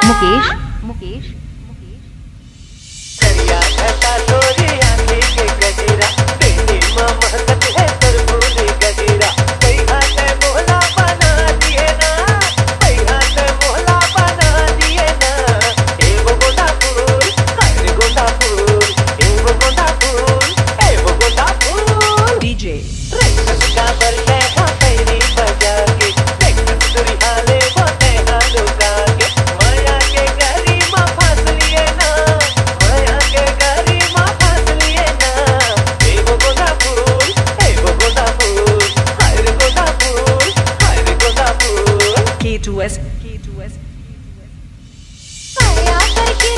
मुकेश मुकेश करिया घटा तोरी आंखें के गजरा तेरी माँ महकत है तरबूज गजरा कई हाथ मोहला बना दिए ना कई हाथ मोहला बना दिए ना एवो गोंदा फूल हर गोंदा फूल एवो गोंदा फूल एवो गोंदा फूल डीजे रंग का बरले हाँ तेरी बजा के रंग तुरी हाले वो ते हालो का के माया के गरी माँ फांस लिए ना माया के गरी माँ फांस लिए ना एवो गोंदा फूल हर गोंदा फूल K2S माया करके